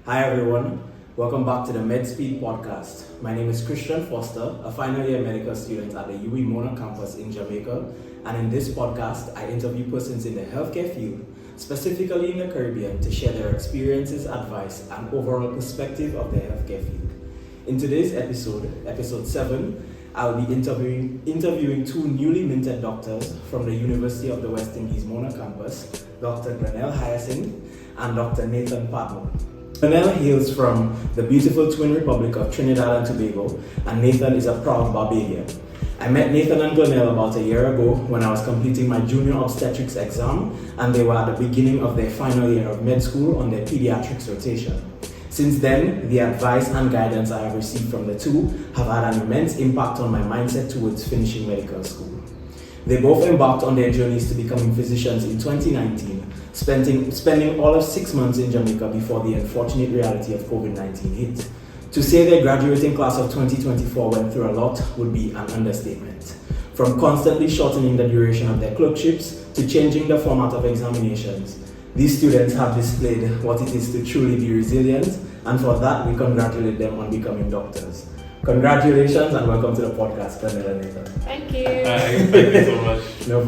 Hi everyone, welcome back to the MedSpeed podcast. My name is Christian Foster, a final year medical student at the UWI Mona campus in Jamaica, and in this podcast I interview persons in the healthcare field, specifically in the Caribbean, to share their experiences, advice, and overall perspective of the healthcare field. In today's episode 7, I'll be interviewing two newly minted doctors from the University of the West Indies Mona campus, Dr. Glennel Hyacenth and Dr. Nathan Padmore. Glennel hails from the beautiful twin republic of Trinidad and Tobago, and Nathan is a proud Barbadian. I met Nathan and Glennel about a year ago when I was completing my junior obstetrics exam, and they were at the beginning of their final year of med school on their pediatrics rotation. Since then, the advice and guidance I have received from the two have had an immense impact on my mindset towards finishing medical school. They both embarked on their journeys to becoming physicians in 2019, spending all of 6 months in Jamaica before the unfortunate reality of COVID-19 hit. To say their graduating class of 2024 went through a lot would be an understatement. From constantly shortening the duration of their clerkships to changing the format of examinations, these students have displayed what it is to truly be resilient, and for that we congratulate them on becoming doctors. Congratulations and welcome to the podcast, Glennel and Nathan. Thank you. Thank you so much. No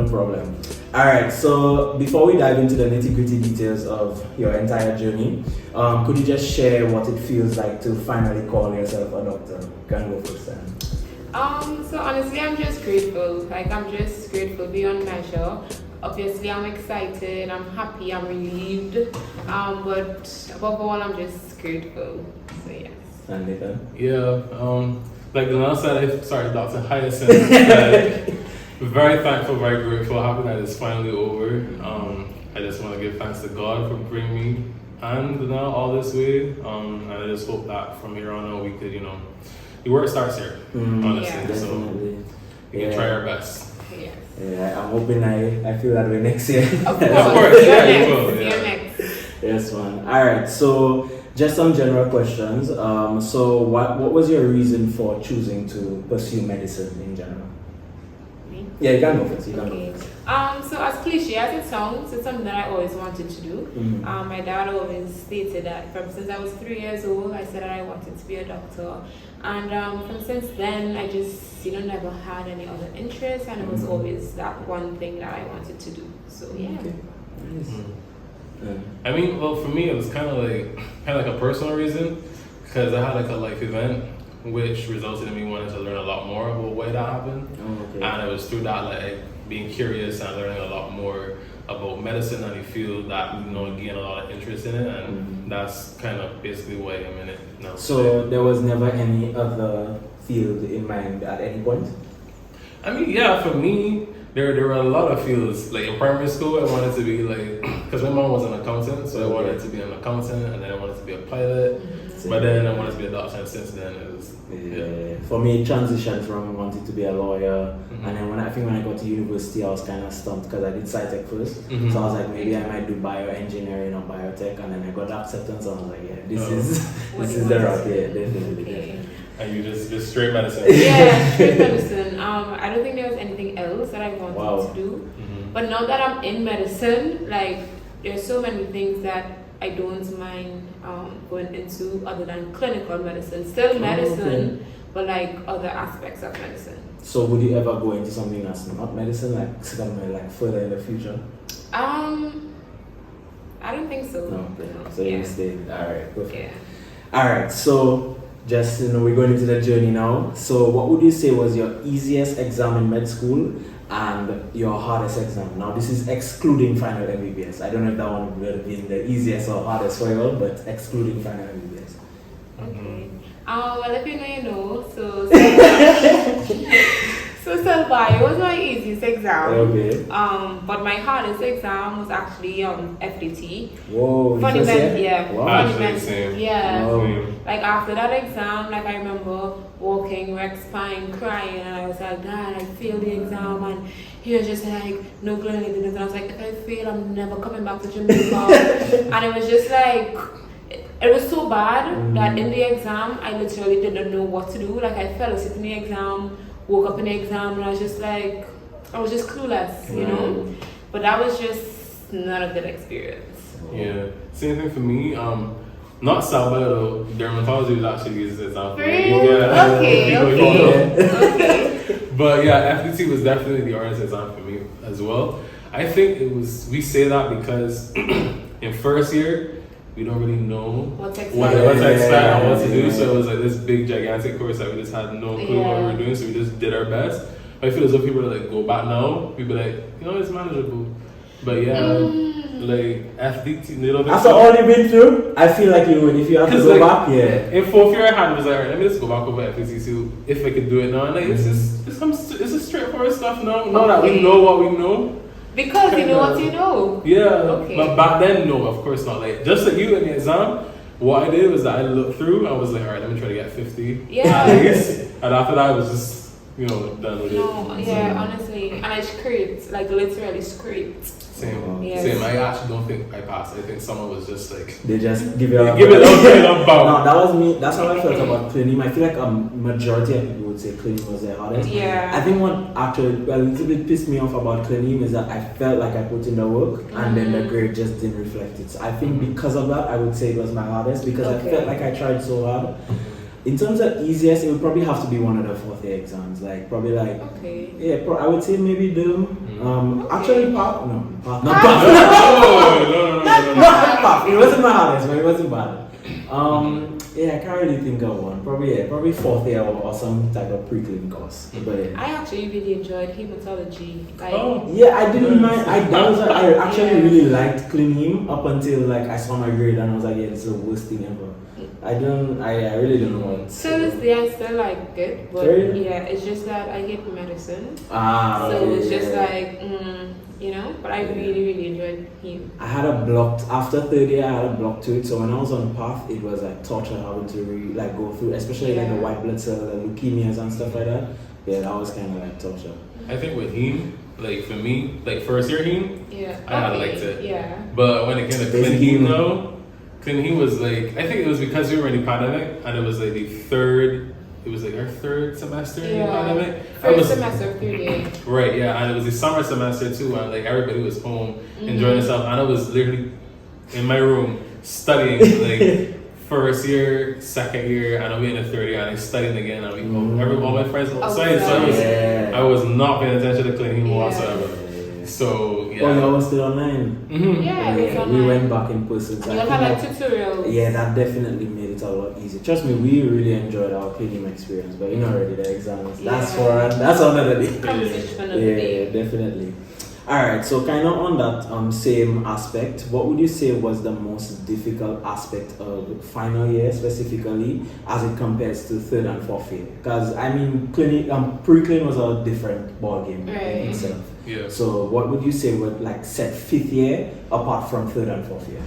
problem. Alright, so before we dive into the nitty-gritty details of your entire journey, could you just share what it feels like to finally call yourself a doctor? You can go first then. So honestly, I'm just grateful. I'm just grateful beyond measure. Obviously, I'm excited, I'm happy, I'm relieved. But above all, I'm just grateful. So yes. And Nathan? Yeah, like Glennel said, Dr. Hyacenth said, very thankful, very grateful, happy that it's finally over. I just want to give thanks to God for bringing me and Glennel all this way. And I just hope that from here on out we could, the work starts here, honestly. Yeah. So we can try our best. Yes. Yeah, I'm hoping I feel that way next year. Of course, yeah, you will. You're Yeah. next. Yes, man. Alright, so just some general questions. So what was your reason for choosing to pursue medicine in general? Me? Yeah, you can go first. Okay. So as cliche as it sounds, it's something that I always wanted to do. Mm-hmm. My dad always stated that since I was 3 years old, I said that I wanted to be a doctor. And from since then, I just never had any other interest, and it was always that one thing that I wanted to do. So yeah. Okay. Nice. I mean, well, for me, it was kind of like a personal reason, because I had like a life event, which resulted in me wanting to learn a lot more about why that happened. Oh, okay. And it was through that, like, being curious and learning a lot more about medicine and the field that, gain a lot of interest in it, and that's kind of basically why I'm in it now. So there was never any other field in mind at any point? I mean, yeah, for me, there were a lot of fields. Like in primary school, I wanted to be because my mom was an accountant, so I wanted to be an accountant, and then I wanted to be a pilot, but then I wanted to be a doctor, and since then it was, For me, it transitioned from wanting to be a lawyer, and then when I got to university, I was kind of stumped because I did SciTech first, so I was like, maybe I might do bioengineering or biotech, and then I got the acceptance, and I was like, yeah, this is the route, yeah, definitely. And you just straight medicine. Yeah, straight medicine. I don't think there was anything else that I wanted to do. But now that I'm in medicine, there's so many things that I don't mind going into other than clinical medicine. Still medicine, but other aspects of medicine. So would you ever go into something that's not medicine, somewhere further in the future? I don't think so. No. So you stay. Alright, perfect. Yeah. Alright, so just we're going into the journey now. So what would you say was your easiest exam in med school and your hardest exam? Now this is excluding final MBBS. I don't know if that one would have been the easiest or hardest for you all, but excluding final MBBS. Okay. Well, if you know, so cell bio was my easiest exam. Okay. But my hardest exam was actually FDT. Whoa. Fundamental, yeah. Wow. Fundamental, Same. yeah. Oh. After that exam, I remember walking, Rex spine, crying, and I was like, Dad, I failed the exam, and he was just like, no, Glenn, I didn't. And I was like, if I fail, I'm never coming back to Jamaica. And it was just it was so bad that in the exam, I literally didn't know what to do. I fell asleep in the exam, woke up in the exam, and I was just clueless, you know? But that was just not a good experience. Yeah, same thing for me. not salvia though. Dermatology was actually used as an exam. Really? Yeah. Okay. But yeah, FDT was definitely the hardest exam for me as well. I think it was. We say that because in first year we don't really know What to what expect. to expect and what to do. So it was like this big gigantic course that we just had no clue what we were doing. So we just did our best. I feel as though people are like go back now. People like it's manageable. But yeah, like FDT, they don't think After all you've been through, I feel like you would if you have to go back. Yeah. In fourth year, I had was like, alright, let me just go back over FDT see if I could do it now. And like it's just straightforward stuff now. Now that we know what we know. Because you know what you know. Yeah. Okay. But back then, no, of course not. Like just like you in the exam, what I did was that I looked through. I was like, alright, let me try to get 50 at least. And after that, I was just done with it. No, yeah, honestly, and I scraped, like literally scraped. Same. Yes. Same. I actually don't think I passed. I think someone was just like They just give you a give it up. No, that was me. That's how I felt about cleaning. I feel like a majority of people would say cleaning was the hardest. Yeah. I think what actually a little bit pissed me off about cleaning is that I felt like I put in the work and then the grade just didn't reflect it. So I think because of that, I would say it was my hardest because I felt like I tried so hard. In terms of easiest, it would probably have to be one of the fourth year exams, like probably like I would say maybe the actually PAP. Not PAP. It wasn't my hardest, but it wasn't bad. I can't really think of one. Probably fourth year or some type of pre-clin course. But I actually really enjoyed hematology. I didn't mind. I actually really liked clean heme up until like I saw my grade and I was like, this is the worst thing ever. I really don't know what. So this day I still like it, but it's just that I hate medicine. So it's just like, but I really enjoyed him. I had a blocked, after third year I had a block to it, so when I was on path, it was like torture having to go through, especially like the white blood cell, the leukemias and stuff like that. Yeah, that was kind of like torture. I think with heme, like for me, like first year heme, I had liked it. Yeah. But when it came to clin heme though, clin heme was like, I think it was because we were in the pandemic and it was like our third semester in the pandemic. First semester, 3 year. Right, yeah, and it was the summer semester too, and like everybody was home enjoying themselves, and I was literally in my room studying like first year, second year, and I'll be in the third year, and I studying again, and all my friends outside, so I was not paying attention to clin heme whatsoever. So yeah. Oh, you all still online? Mm-hmm. We went back in person. So you had like tutorials. Yeah, that definitely made it a lot easier. Trust me, we really enjoyed our cleaning experience, but already the exams. That's another day. Yeah, definitely. Alright, so kind of on that same aspect, what would you say was the most difficult aspect of final year specifically as it compares to third and fourth year? Because I mean, pre-clin was a different ball game in itself. Yeah. So what would you say would like set fifth year apart from third and fourth year?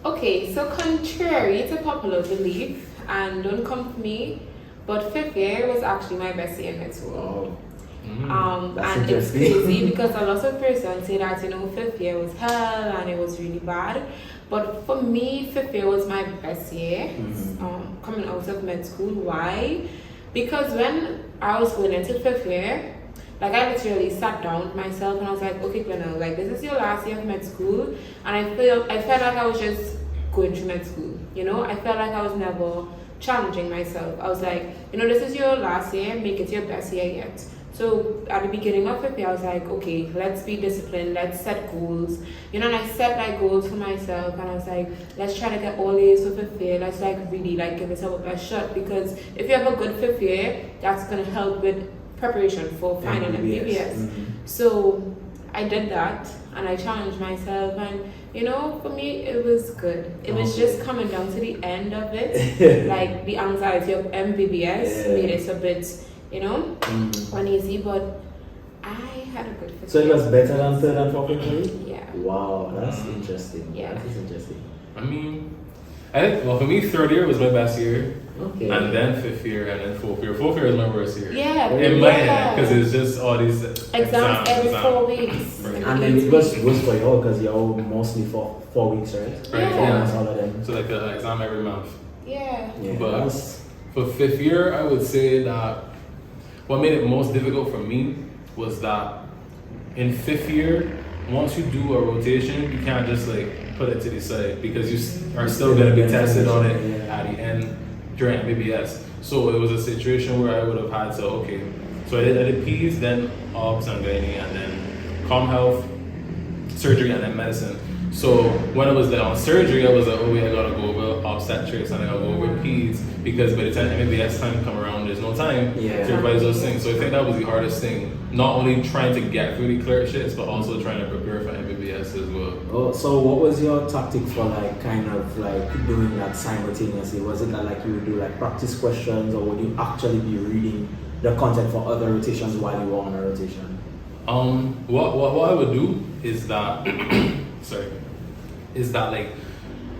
Okay, so contrary to popular belief, and don't come for me, but fifth year was actually my best year in med school. And it's crazy because a lot of persons say that fifth year was hell and it was really bad, but for me fifth year was my best year coming out of med school. Why? Because when I was going into fifth year, like I literally sat down with myself and I was like, okay Glennel, like this is your last year of med school, and I felt like I was just going through med school. I felt like I was never challenging myself. I was like, this is your last year, make it your best year yet. So at the beginning of it, I was like, okay, let's be disciplined, let's set goals. And I set like goals for myself and I was like, let's try to get all A's for fifth year. Let's really give yourself a best shot, because if you have a good fifth year, that's gonna help with preparation for final MBBS. So I did that and I challenged myself, and for me it was good. It was just coming down to the end of it, like the anxiety of MBBS made it a bit uneasy, but I had a good fit. So it was better than third and fourth year? Yeah. Wow, that's interesting. Yeah. That is interesting. I mean, I think, for me, third year was my best year. Okay. And then fifth year, and then fourth year. Fourth year is my worst year. Yeah. In my head, because it's just all these exams every 4 weeks. Right. And then it was for you all because you're mostly for 4 weeks, right? Right. 4 months, all of them. So like the exam every month. Yeah. But for fifth year, I would say that what made it most difficult for me was that in fifth year, once you do a rotation, you can't just like put it to the side because you are still going to be tested on it at the end during MBBS. So it was a situation where I would have had to, okay, so I did P's, then obs and gynae, and then comm health, surgery, and then medicine. So when I was there on surgery, I was like, oh wait, I gotta go over obstetrics and I gotta go over P's because by the time MBBS time come around, there's no time to revise those things. So I think that was the hardest thing. Not only trying to get through the clerkships, but also trying to prepare for MBBS as well. Oh, so what was your tactic for like kind of like doing that simultaneously? Was it that like you would do like practice questions, or would you actually be reading the content for other rotations while you were on a rotation? What I would do is that like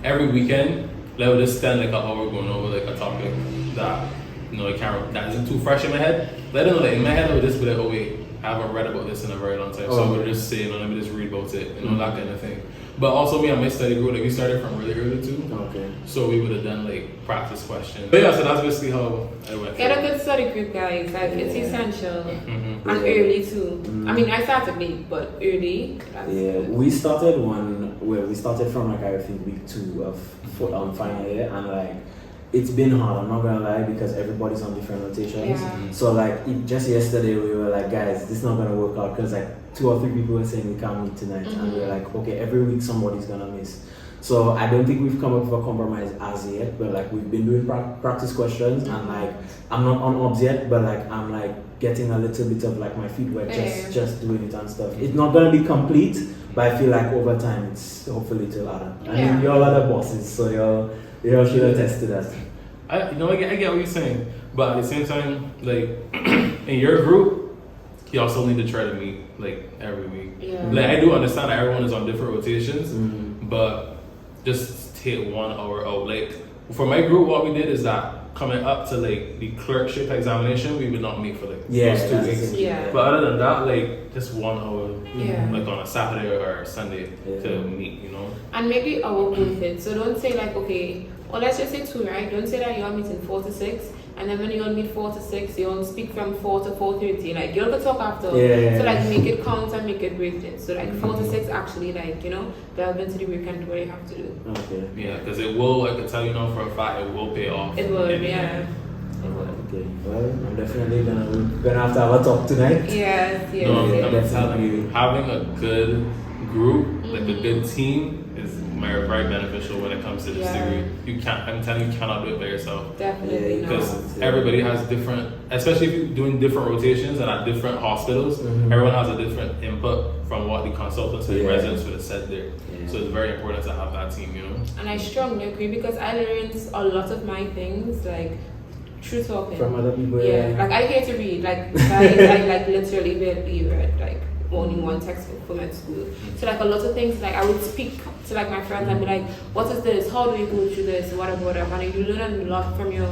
every weekend, like, I would just spend like an hour going over like a topic that that isn't too fresh in my head. Let them know that in my head I would just be like, oh wait, I haven't read about this in a very long time, so I would just say, let me just read about it, that kind of thing. But also me and my study group, like we started from really early too. Okay. So we would have done like practice questions. But yeah, so that's basically how I went. Get a good study group, guys. Like it's essential. And early too. I mean, I started late, but early. We started from like I think week 2 of final year, and like it's been hard, I'm not gonna lie, because everybody's on different rotations. So like just yesterday we were like, guys, this is not gonna work out because like 2 or 3 people were saying we can't meet tonight, and we were like, okay, every week somebody's gonna miss. So I don't think we've come up with a compromise as yet, but like we've been doing practice questions, and like I'm not on obs yet, but like I'm like getting a little bit of like my feet wet, just doing it and stuff. It's not gonna be complete, but I feel like over time it's hopefully to ladder. I mean, you're all the bosses, so you're should attest to that. I get what you're saying, but at the same time, like in your group, you also need to try to meet like every week. Like I do understand that everyone is on different rotations, but just take 1 hour out. Like for my group, what we did is that coming up to like the clerkship examination, we would not meet for like those 2 weeks. But other than that, like just 1 hour, like on a Saturday or Sunday to meet, And maybe hour with it. So don't say like, okay, or let's just say 2, right? Don't say that you're meeting 4 to 6, and then when you all meet 4 to 6, you all speak from 4 to 4:30. Like you'll talk after. So like make it count and make it break it. So like 4 to 6 actually like delve into the weekend what you have to do. Okay. Yeah, because it will. I can tell you now for a fact, it will pay off. It will. Yeah. Okay. Well, I'm definitely gonna have to have a talk tonight. Yes. I'm telling you, having a good group, like a good team, is very beneficial when it comes to this degree. I'm telling you, you cannot do it by yourself. Definitely because everybody has different, especially if you're doing different rotations and at different hospitals, everyone has a different input from what the consultants and the residents would have said there. So it's very important to have that team, And I strongly agree because I learned a lot of my things like through talking from other people. Like I hate to read. Like I like literally barely read like only one textbook for med school. So like a lot of things, like I would speak to like my friends and be like, what is this? How do we go through this? Whatever. And you learn a lot from your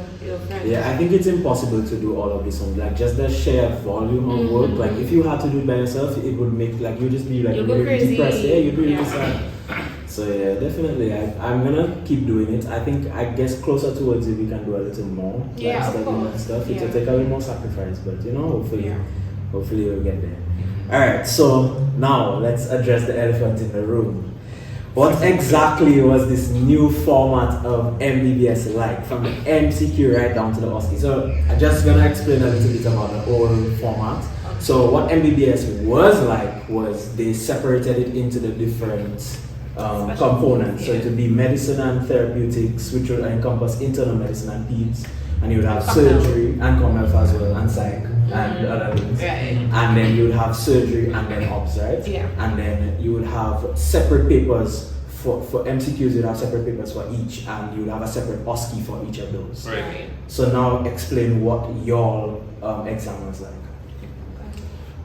friends. Yeah, I think it's impossible to do all of this on like just the sheer volume of work. Like if you had to do it by yourself, it would make like you just be like really depressed. Yeah, you'd be really sad. So yeah, definitely. I'm gonna keep doing it. I guess closer towards it we can do a little more. Yeah, like, of course. And stuff. It'll take a little more sacrifice, but hopefully we'll get there. Alright, so now let's address the elephant in the room. What exactly was this new format of MBBS like, from the MCQ right down to the OSCE? So I'm just gonna explain a little bit about the old format. So what MBBS was like was they separated it into the different components. So it would be medicine and therapeutics, which would encompass internal medicine and peds, and you would have surgery and comm health as well, and psych and other things. And then you would have surgery and then ops, right? And then you would have separate papers for MCQs. You would have separate papers for each, and you would have a separate OSCE for each of those. So now explain what your exam was like.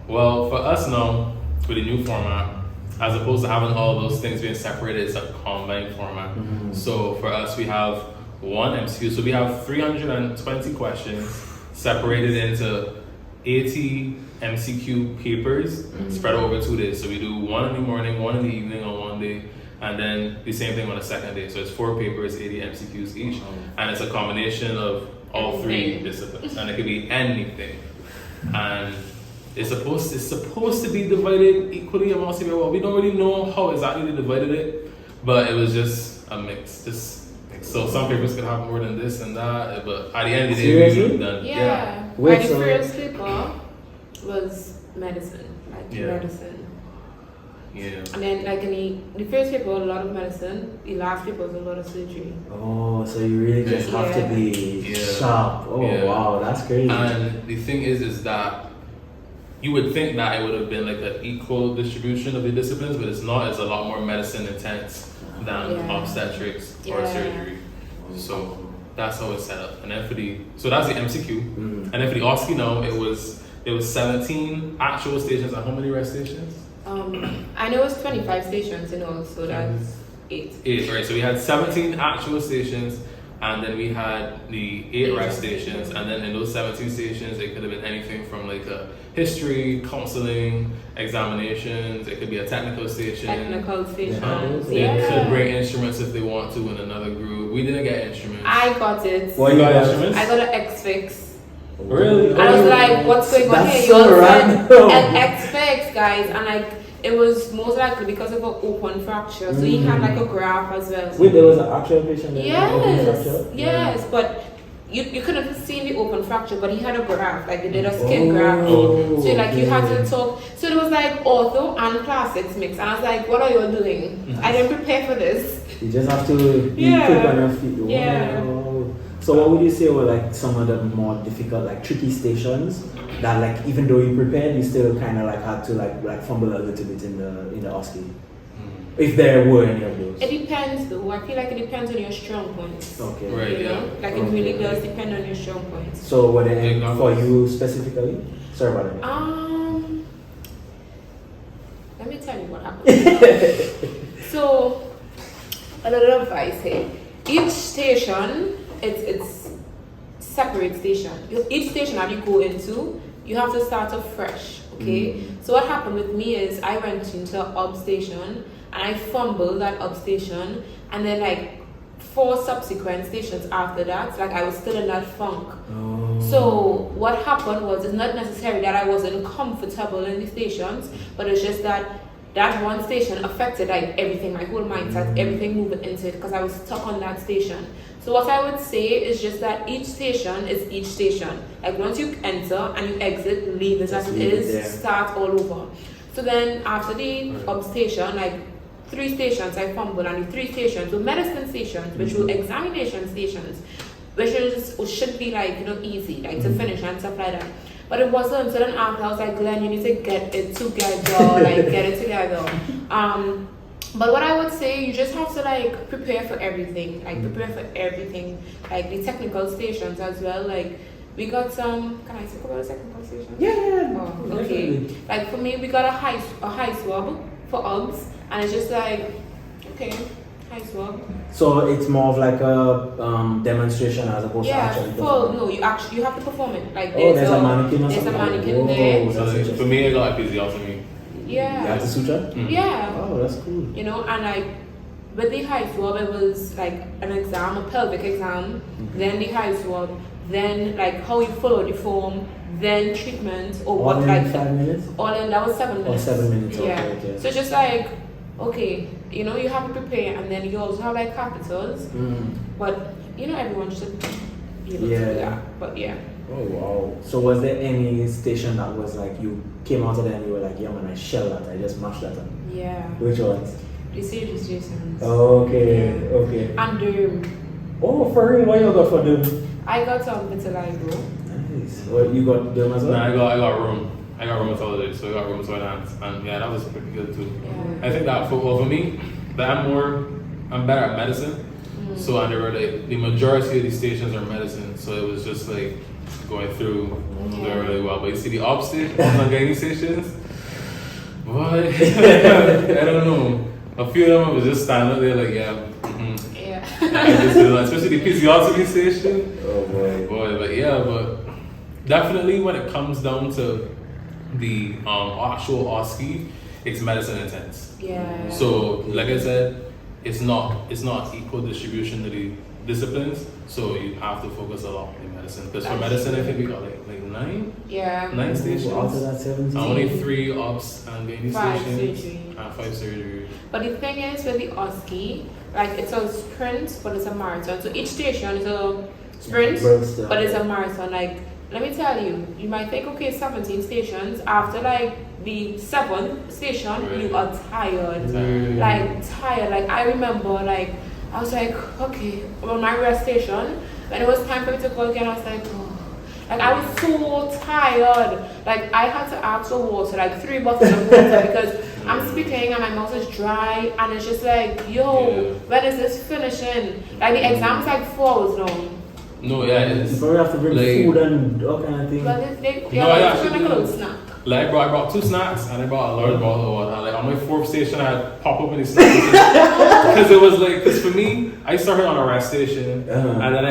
Well, for us now, with the new format, as opposed to having all those things being separated, it's a combined format. So for us, we have one MCQ. So we have 320 questions separated into 80 MCQ papers spread over 2 days. So we do one in the morning, one in the evening on one day, and then the same thing on the second day. So it's 4 papers, 80 MCQs each, and it's a combination of all 3 disciplines, and it could be anything. And it's supposed to be divided equally amongst the well. We don't really know how exactly they divided it, but it was just a mix. So some papers could have more than this and that, but at the end of the day, Seriously? we done. Yeah. Wait, And so- the first paper was medicine, like Yeah. medicine. Yeah. And then like in the first paper was a lot of medicine, the last paper was a lot of surgery. Oh, so you really just have to be Yeah. sharp. Oh, Yeah. wow, that's crazy. And the thing is that you would think that it would have been like an equal distribution of the disciplines, but it's not. It's a lot more medicine intense than Yeah. obstetrics or Yeah. surgery. So that's how it's set up. And then so that's the MCQ. Mm. And then for the OSCE now, it was 17 actual stations and how many rest stations? I know it's 25 stations in all, so that's 8. 8, right? So we had 17 actual stations, and then we had the 8 rest stations, and then in those 17 stations, it could have been anything from like a history, counseling, examinations. It could be a technical station. Technical stations. They Yeah. could bring instruments if they want to in another group. We didn't get instruments. I got it. What You you got got? instruments? I got an X-Fix. Really? And I was like, what's going on That's here? so You all random. said an X-Fix, guys. And like, it was most likely because of an open fracture. So he had like a graph as well. Wait, there was an actual patient there? Open Yes, fracture? yes, but you couldn't have seen the open fracture, but he had a graft, like they did a skin graft. Oh, So like you had okay. to talk. So it was like ortho and plastics mix, and I was like, "What are you doing? I didn't prepare for this." You just have to be Yeah. quick on your feet. Wow. Yeah. So what would you say were like some of the more difficult, like tricky stations that like even though you prepared, you still kind of like had to like fumble a little bit in the OSCE? If there were any of those. It depends, though. I feel like it depends on your strong points. Okay. Right. You know, Yeah. like it really does depend on your strong points. So what then Examples? for you specifically? Sorry about it. Let me tell you what happened. So, a little advice here. Each station, it's separate station. Each station that you go into, you have to start off fresh. Okay. So what happened with me is I went into an ob station and I fumbled that up station, and then like 4 subsequent stations after that, like I was still in that funk. Oh. So what happened was, it's not necessarily that I wasn't comfortable in the stations, but it's just that one station affected like everything, my whole mindset, everything moving into it, because I was stuck on that station. So what I would say is just that each station is each station. Like once you enter and you exit, leave it as it is, start all over. So then after the up station, like 3 stations I fumbled, and the 3 stations were medicine stations, which were examination stations, which should be like, you know, easy, like to finish and stuff like that. But it wasn't. So then after I was like, Glenn, you need to get it together, like get it together. But what I would say, you just have to like prepare for everything, like the technical stations as well. Like we got some. Can I talk about the technical stations? Yeah. Oh, okay. Like for me, we got a high swab for UGS, and it's just like, okay, high swab. So it's more of like a demonstration as opposed to actually performing. No, you have to perform it. Like There's a mannequin or there's a something? mannequin Whoa, there. that's So like, interesting. for me, I got episiotomy. You had Yeah. to suture? Yeah. Oh, that's cool. You know, and like with the high swab, it was like an exam, a pelvic exam, then the high swab, then like how you follow the form, then treatment, or All what in like 5 minutes? all in that was 7 minutes. 7 minutes, Yeah. okay. So just like, okay, you know, you have to prepare, and then you also have like capitals, but you know, everyone should be able to do that. But yeah. Oh wow. So was there any station that was like you came out of there and you were like, yeah man, I shell that, I just mashed that up? Yeah. Which ones? The series Jasons. Okay, Yeah. okay. And Oh, for real? What you got for them? I got vitiligo. Nice. Well, you got them as well? No, I got rheumatology, so I got rheumatoid hands, and yeah, that was pretty good too. Yeah. I think that for me, that I'm better at medicine. So and there were like the majority of these stations are medicine, so it was just like going through doing really well. But you see the op station, on getting stations, boy, I don't know. A few of them was just standing up there like, yeah. Yeah. I just did that, especially the physiology station. Oh boy. But definitely when it comes down to the actual OSCE, it's medicine intense. Yeah. So like I said, it's not equal distribution to disciplines, so you have to focus a lot in medicine. Because for medicine, I think we got like nine stations. After that, 17. Only 3 ops and gynae 5 stations. surgery. And 5 surgery. But the thing is with the OSCE, like it's a sprint, but it's a marathon. So each station is a sprint, but it's a marathon. Like, let me tell you, you might think, okay, 17 stations. After like the 7th station, right. You are tired. Like tired. Like I remember, like I was like, okay, on my rest station, when it was time for me to go again, I was like, oh. Like I was so tired. Like I had to ask for water, like 3 bottles of water because I'm speaking and my mouth is dry and it's just like, yo, when is this finishing? Like the exam's like 4 hours long. No, yeah, it's you probably have to bring like, food and all kind of things. But if they, no, I like a little snack. Like I brought 2 snacks and I brought a large bottle of water. Like on my 4th station, I had pop up any snacks because it was like, because for me, I started on a rest station and then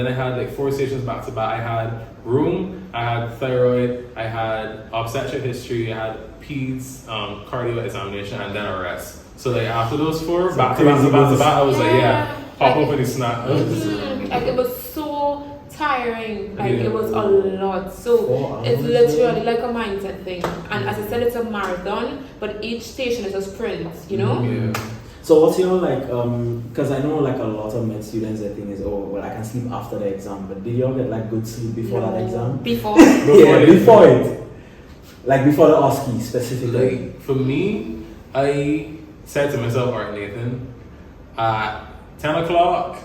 I had like 4 stations back to back. I had room, I had thyroid, I had obstetric history, I had peds, cardio examination, and then a rest. So like after those 4, So back to back, I was like, yeah, pop like, up any snack. Like it was so tiring, like Yeah. it was a lot. So 4 hours, it's literally like a mindset thing. And as I said, it's a marathon, but each station is a sprint, you know? Yeah. So what's your like, because I know like a lot of med students, the thing is, oh, well, I can sleep after the exam, but did you all get like good sleep before that exam? Before? Before it. Like before the OSCE specifically. Like for me, I said to myself, all right, Nathan, at 10 o'clock,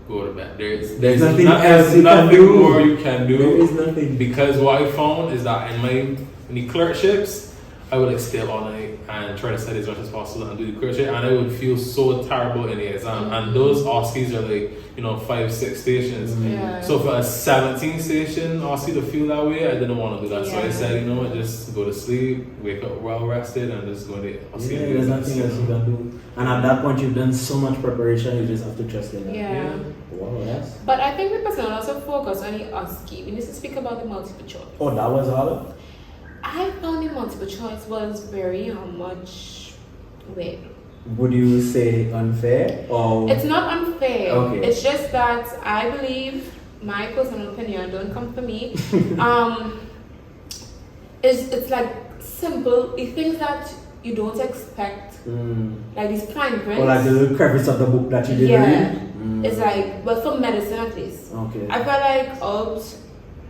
go to bed. There's nothing nothing else you can do. more you can do. There is nothing. Because what I found is that in the clerkships, I would like stay up all night and try to study as much as possible and do the clerkship, and I would feel so terrible in the exam. And those OSCEs are like, 5, 6 stations. Yeah. So for a 17 station OSCE to feel that way, I didn't want to do that. So I said, you know what, just go to sleep, wake up well rested, and just go to OSCE. Yeah, there's nothing else you can do. And at that point, you've done so much preparation, you just have to trust in that. Yeah. Wow, yes. But I think we can also focus on the OSCE. We need to speak about the multiple choice. Oh, that was harder? I found the multiple choice was very much wait. Would you say unfair or? It's not unfair. Okay. It's just that I believe my personal opinion. Don't come for me. It's like simple. The things that you don't expect, like these fine prints. Or like the little crevice of the book that you didn't read. It's like, but for medicine at least. Okay. I felt like herbs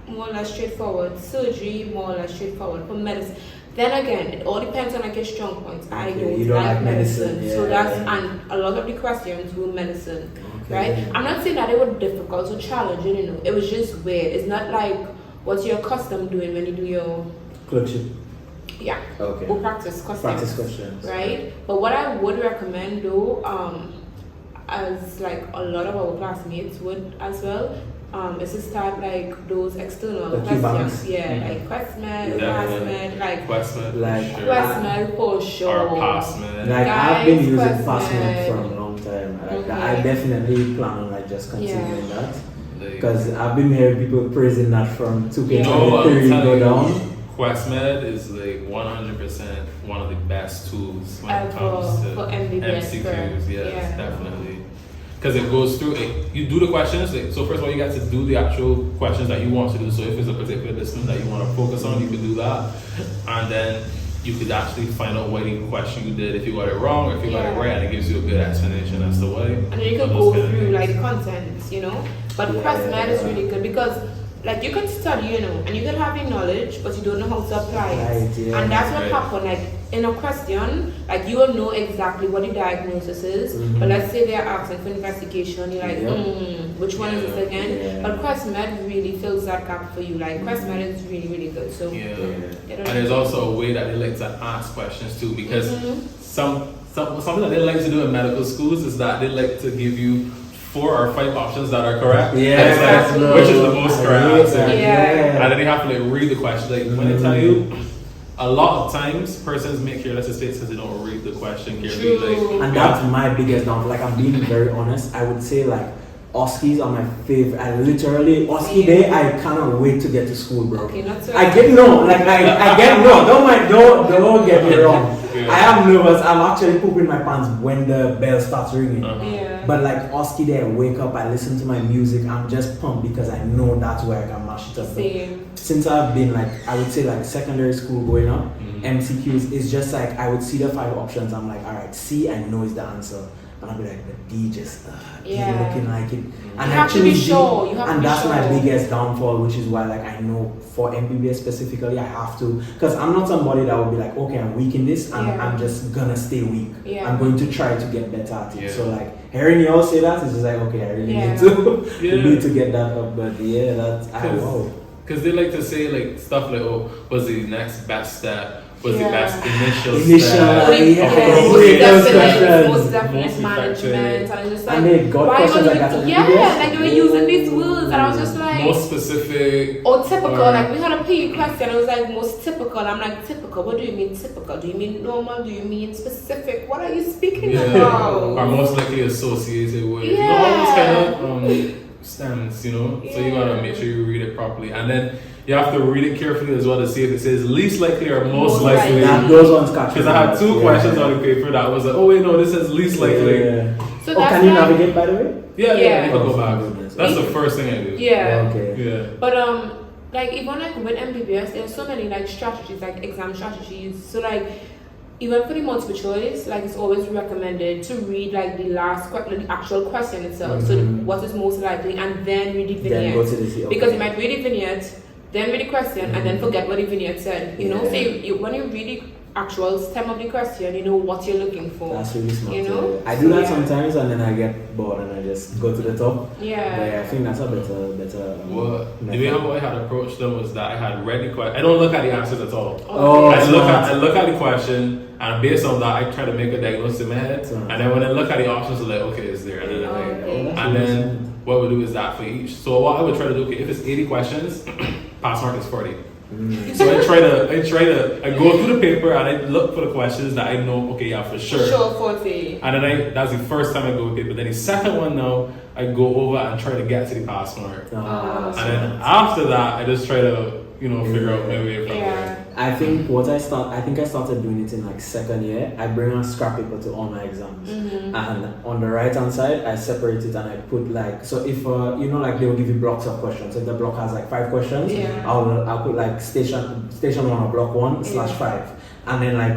more or less straightforward, surgery more or less straightforward. For medicine, then again, it all depends on like your strong points. I don't like medicine, so that's and a lot of the questions were medicine, right? I'm not saying that it was difficult or challenging, it was just weird. It's not like what you're accustomed doing when you do your Clerkship. yeah, Okay. or practice questions. Practice questions. Right? But what I would recommend though, as like a lot of our classmates would as well, is to start like those external The questions. Q-banks. Like QuestMed, PassMed, like QuestMed, Like- sure. QuestMed for sure. Or PassMed. Like Guys, I've been using QuestMed. PassMed for a long time. Like I definitely plan on like just continuing that. Because I've been hearing people praising that from 2K23 go down. QuestMed is like 100% one of the best tools when it comes to for MBBS. MCQs. Yes, definitely. Because it goes through it. You do the questions. So first of all, you got to do the actual questions that you want to do. So if it's a particular discipline that you want to focus on, you can do that, and then you could actually find out what the question you did, if you got it wrong or if you got it right, and it gives you a good explanation as to why. And then you can go through like content, But QuestMed is really good because like you can study, and you can have the knowledge, but you don't know how to apply it. And that's what happened. Like in a question, like you will know exactly what the diagnosis is, but let's say they're asking for investigation, you're like, which one is this again? But QuestMed really fills that gap for you. Like QuestMed is really, really good. So and there's also a way that they like to ask questions too, because something that they like to do in medical schools is that they like to give you 4 or 5 options that are correct. Which is the most correct answer. And then you have to like read the question. Like when I tell you, a lot of times persons make careless mistakes because they don't read the question carefully. And that's my biggest downfall. Like I'm being very honest. I would say like Oskies are my favorite. I literally Oski day. I cannot wait to get to school, bro. Okay, not so. I get I get no. Don't get me wrong. Yeah. I am nervous. I'm actually pooping my pants when the bell starts ringing. Yeah. But like Oski day, I wake up, I listen to my music. I'm just pumped because I know that's where I can mash it up. Same. Since I've been like, I would say like secondary school going up, MCQs is just like I would see the 5 options. I'm like, all right, C, I know is the answer. And I'll be like, but D just D looking like it. And you have to be sure. You have and to be that's sure. my biggest downfall, which is why like I know for MBBS specifically I have to, because I'm not somebody that would be like, okay, I'm weak in this and I'm just gonna stay weak. Yeah. I'm going to try to get better at it. Yeah. So like hearing you all say that is just like, okay, I really need to need to get that up. But yeah, that's wow. Because they like to say like stuff like, oh, what's the next best step? What's the best initial Initial, step? Most definite Most management, and I just like, And they got why questions not like that on yeah, MBBS? like they were using these words, and I was just like, Most specific. or typical. Or- Like we had a PE question, it was like most typical. I'm like, typical. What do you mean typical? Do you mean normal? Do you mean specific? What are you speaking about? Or most likely associated with. Yeah. You know, all those kind of stems, you know. So you gotta make sure you read it properly, and then you have to read it carefully as well to see if it says least likely or most likely. That those ones catch. Because I had 2 questions on the paper that was like, oh wait, no, this says least likely. Yeah. So Oh, that's can you like- navigate by the way? Yeah, Yeah. you can go Oh, back. goodness. That's the first thing I do. Yeah. Okay. Yeah. But like even like with MBBS, there's so many like strategies, like exam strategies. So like even for the multiple choice, like it's always recommended to read like the last the actual question itself. So what is most likely, and then read the Then go vignette, to the because you might read the vignette, then read the question, and then forget what the vignette said. You know, so when you read the actual stem of the question, you know what you're looking for. That's really smart. You know? I do that Yeah. sometimes and then I get bored and I just go to the top. Yeah. But yeah, I think that's a better Well, the method. way how I had approached them was that I had read the question. I don't look at the answers at all. Oh, I smart. look at the question, and based on that, I try to make a diagnosis in my head. Smart. And then when I look at the options, I'm like, okay, it's there. And then I'm like, Okay. That's and really then what we do is that for each. So what I would try to do, okay, if it's 80 questions, pass mark is 40. So I go through the paper and I look for the questions that I know, okay, yeah, for sure. Sure, 40. And then that's the first time I go with it. But then the second one now, I go over and try to get to the pass mark. That's And then smart. after that, I just try to, figure out my way from Yeah. there. I think I started doing it in like second year. I bring a scrap paper to all my exams, and on the right hand side, I separate it and I put like, so if like they will give you blocks of questions. So if the block has like 5 questions, Yeah. I'll put like station 1 or block 1 / 5, and then like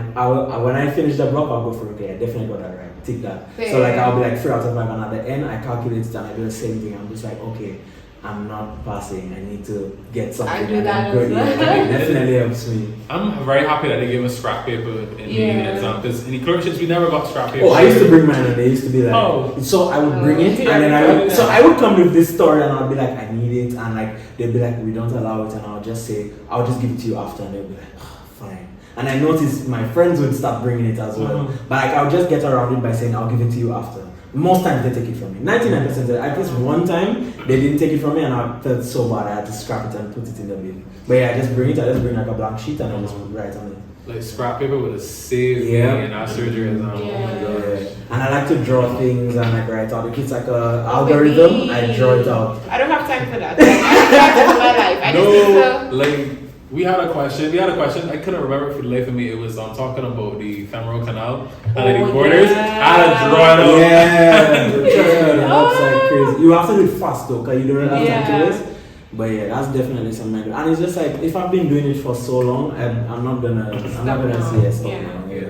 when I finish the block, I'll go for okay, I definitely got that right, tick that. Fair. So like I'll be like 3 out of 5, and at the end I calculate it and I do the same thing. I'm just like, okay, I'm not passing. I need to get something. I do and that I'm good. as well. Yeah, it definitely helps me. I'm very happy that they gave us scrap paper in the exam, because in the clerkships we never got scrap paper. Oh, I used to bring mine and they used to be like, Oh. so I would bring it Yeah, and then yeah. so I would come with this story and I'll be like, I need it, and like they'd be like, we don't allow it, and I'll just say, I'll just give it to you after, and they'll be like, oh, fine. And I noticed my friends would start bringing it as well, but like I'll just get around it by saying, I'll give it to you after. Most times they take it from me. 99%. At least one time they didn't take it from me, and I felt so bad I had to scrap it and put it in the bin. But yeah, I just bring it. I just bring like a blank sheet and I just write on it. Like scrap paper would have saved me Yeah. in our surgery exam. Yeah. And I like to draw things and like write out. If it's like a algorithm, I draw it out. I don't have time for that. Like, I don't have time for my life. I just need to. Like we had a question. I couldn't remember for the life of me. It was talking about the femoral canal and like the borders. yeah. I had to draw it out. Yeah, that's like crazy. You have to do it fast though, because you don't have time to Yeah. waste. But yeah, that's definitely something I do. And it's just like, if I've been doing it for so long, I'm not gonna say yes, stop Yeah. now. Yeah.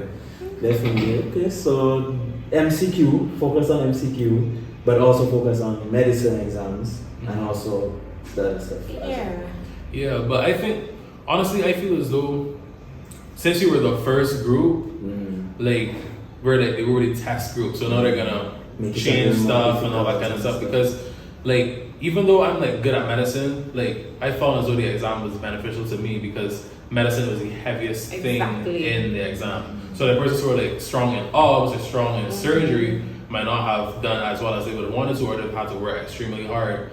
Definitely. Okay, so MCQ, focus on MCQ, but also focus on medicine exams and also the other stuff. Yeah. Yeah, but I think honestly, I feel as though since you were the first group, like they were the test group, so now they're gonna Make it change more stuff and all that difficult kind of and stuff. stuff. Because like even though I'm like good at medicine, like I felt as though the exam was beneficial to me because medicine was the heaviest thing Exactly. in the exam. So the persons who were like strong in obs or strong in surgery might not have done as well as they would have wanted to, or they've had to work extremely hard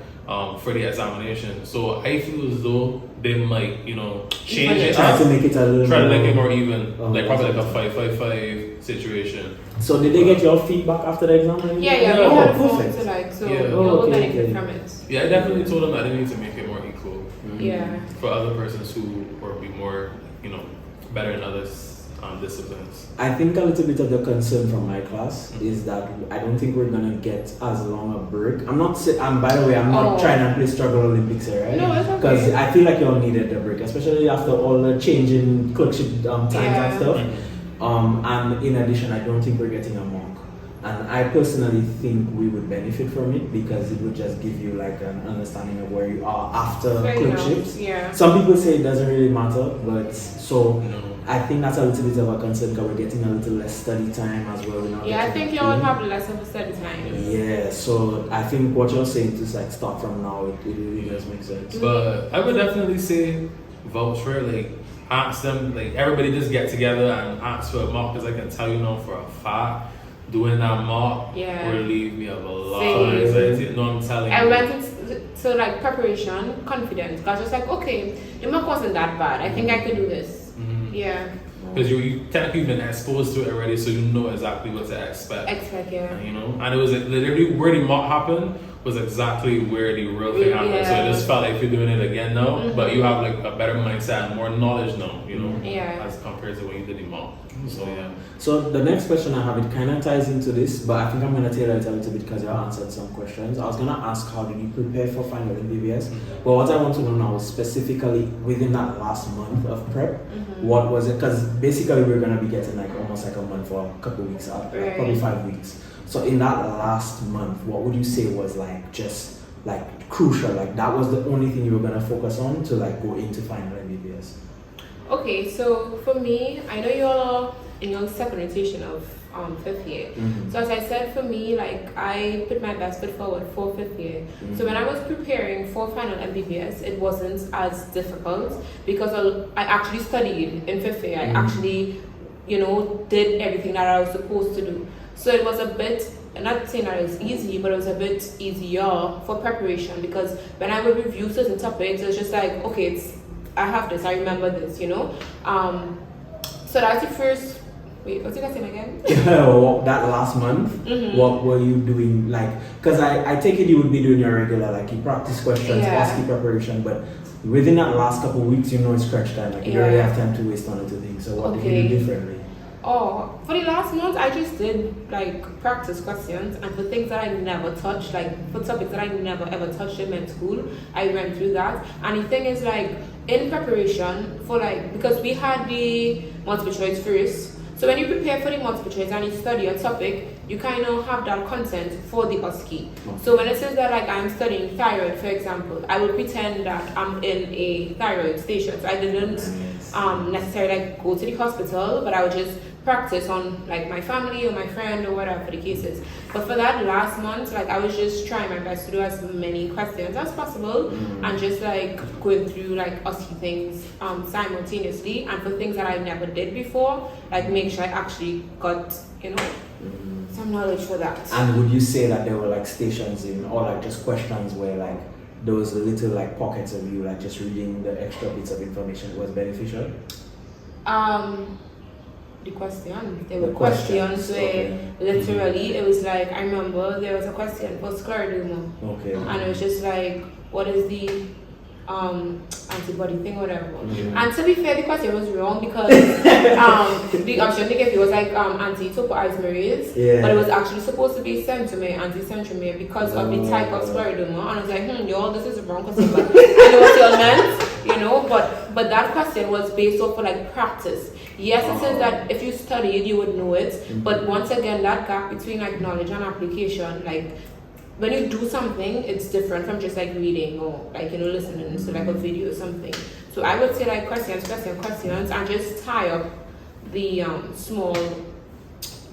for the examination. So I feel as though they might, change it Try up. to make it a little Try to more- make it more even, Oh, like probably like a that's 5-5-5 situation. So did they get your feedback after the exam? Yeah, Yeah, we oh, had a phone perfect. to like, so Yeah. we Oh, will okay, benefit okay. from it. Yeah, I definitely told them that they need to make it more equal Yeah. for other persons who or be more, better in other disciplines. I think a little bit of the concern from my class is that I don't think we're gonna get as long a break. I'm not saying, by the way, I'm not Oh. trying to play struggle Olympics here, right? No, it's okay. Because I feel like you all needed the break, especially after all the change in clerkship times Yeah. and stuff. And in addition, I don't think we're getting a mock. And I personally think we would benefit from it because it would just give you like an understanding of where you are after Fair clerkships. enough, yeah. Some people say it doesn't really matter, but so No. I think that's a little bit of a concern because we're getting a little less study time as well. We're not Yeah, I getting think that you all feeling. have less of a study time. Yeah, so I think what you're saying to like start from now, it really does make sense. But I would definitely say vouch for it, like ask them, like everybody just get together and ask for a mock because I can tell you now for a fact, doing that mock Yeah. will leave me of a lot Same. of anxiety. No, I'm telling I you. went into like preparation, confident. Cause I was like, okay, the mock wasn't that bad. I think I could do this. Yeah. Because you technically been exposed to it already, so you know exactly what to expect. Yeah. And it was like, literally where the mock happened was exactly where the real thing happened. So it just felt like you're doing it again now, but you have like a better mindset and more knowledge now, Yeah. as compared to when you did the mock. So yeah. So the next question I have, it kind of ties into this, but I think I'm going to tailor it a little bit because you answered some questions. I was going to ask how did you prepare for final MBBS, but what I want to know now is specifically within that last month of prep, what was it? Because basically we're going to be getting like almost like a month or a couple of weeks out, Right. probably 5 weeks. So in that last month, what would you say was like just like crucial? Like that was the only thing you were going to focus on to like go into final MBBS? Okay, so for me, I know you're all in your second rotation of 5th year. So as I said, for me, like I put my best foot forward for 5th year. So when I was preparing for final MBBS, it wasn't as difficult because I actually studied in 5th year. I actually, did everything that I was supposed to do. So it was a bit, not saying that it was easy, but it was a bit easier for preparation because when I would review certain topics, it was just like, okay, I have this, I remember this, So that's the first. Wait, what's it again? That last month, what were you doing? Like, because I take it you would be doing your regular, like you practice questions, OSCE preparation, but within that last couple of weeks, it's crunch time. Like, you don't really have time to waste on other things. So, what did you do differently? Oh, for the last month, I just did like practice questions, and for things that I never touched, like for topics that I never ever touched in med school, I went through that. And the thing is, like in preparation for because we had the multiple choice first. So when you prepare for the multiple choice and you study a topic, you kind of have that content for the OSCE. So when it says that like I'm studying thyroid, for example, I will pretend that I'm in a thyroid station. So I didn't necessarily like go to the hospital, but I would just practice on like my family or my friend or whatever the case is. But for that last month, like I was just trying my best to do as many questions as possible and just like going through like OSCE things simultaneously, and for things that I never did before, like make sure I actually got some knowledge for that. And would you say that there were like stations or like just questions where like there was a little like pockets of you like just reading the extra bits of information was beneficial? The question. There were questions where literally it was like, I remember there was a question for scleroderma. Okay. And it was just like, what is the antibody thing, whatever. And to be fair, the question was wrong because the option they gave you was like anti-topoisomerase, but it was actually supposed to be centromere, anti-centromere because of the type of scleroderma. And I was like, y'all, this is a wrong question, but I know what y'all meant, but that question was based off of like practice. Yes, it says that if you studied, you would know it, but once again, that gap between like knowledge and application, like when you do something, it's different from just like reading or like listening to like a video or something. So I would say like questions, and just tie up the small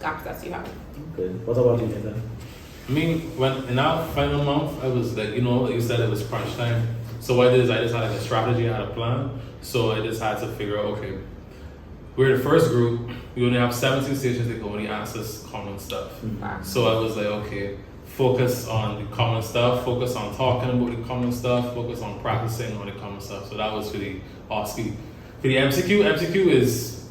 gaps that you have. Okay. What about you, Nathan? I mean, when in our final month, I was like, like you said, it was crunch time. So what I did is I just had like a strategy, I had a plan. So I just had to figure out, okay, we're the first group. We only have 17 stations. They can only ask us common stuff. So I was like, okay, focus on the common stuff, focus on talking about the common stuff, focus on practicing on the common stuff. So that was for the OSCE. For the MCQ is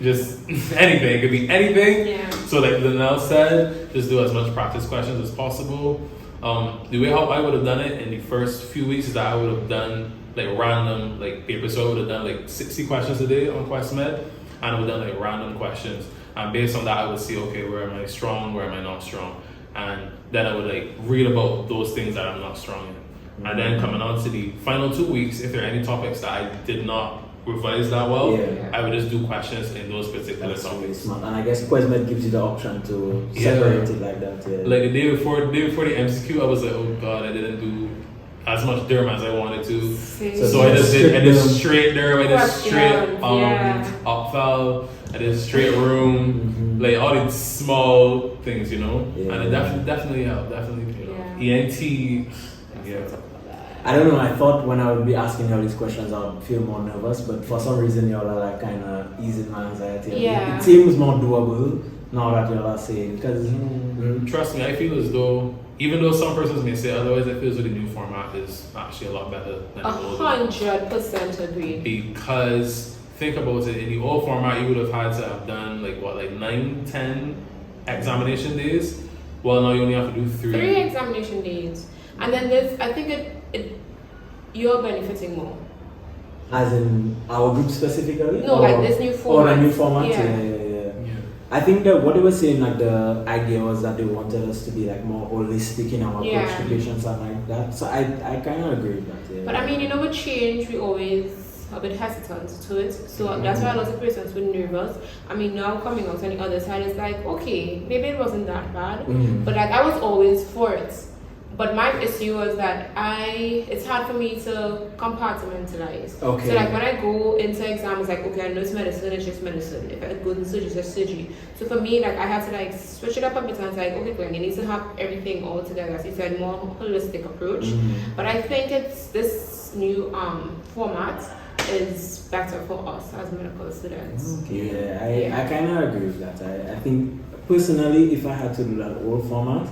just anything. It could be anything. Yeah. So like Glennel said, just do as much practice questions as possible. The way how I would have done it in the first few weeks is that I would have done like random like papers. So I would have done like 60 questions a day on QuestMed, and I would have done like random questions. And based on that, I would see, okay, where am I strong, where am I not strong? And then I would like read about those things that I'm not strong in. Mm-hmm. And then coming on to the final 2 weeks, if there are any topics that I did not revise that well, I would just do questions in those particular topics. Really smart. And I guess QuestMed gives you the option to separate it like that. Yeah. Like the day before the MCQ, I was like, oh god, I didn't do as much derm as I wanted to. So I just did straight derm, I did straight opval, I did straight room, like all these small things, you know. And it definitely helped. Definitely, you know. ENT. I don't know, I thought when I would be asking you all these questions I would feel more nervous, but for some reason y'all are like kind of easing my anxiety. Yeah. It seems more doable now that y'all are saying, because trust me, I feel as though, even though some persons may say otherwise, I feel as though the new format is actually a lot better than the old. 100% agreed. Because think about it, in the old format you would have had to have done like 9, 10 examination days. Well, now you only have to do 3. 3 examination days. And then this, I think you're benefiting more. As in our group specifically? No, like this new format. Oh, the new format? Yeah. I think that what they were saying, like the idea was that they wanted us to be like more holistic in our approach to patients and like that. So I kind of agree with that. Yeah. But I mean, you know, with change, we always a bit hesitant to it. So that's why a lot of persons were nervous. I mean, now coming out on the other side, it's like, okay, maybe it wasn't that bad. But like, I was always for it. But my issue was that it's hard for me to compartmentalize. Okay. So like when I go into exams, like, okay, I know it's medicine, it's just medicine. If I go into surgery, it's just surgery. So for me, like I had to like switch it up a bit and it's like, okay, Glenn, you need to have everything all together. So it's a more holistic approach. But I think it's this new format is better for us as medical students. Okay, I kind of agree with that. I think personally, if I had to do that old format,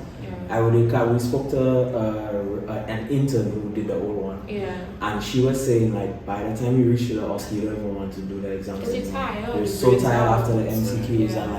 we spoke to an intern who did the old one. Yeah. And she was saying like by the time you reach to the OSCE, you don't even want to do the exams anymore. You're so tired after the MCQs and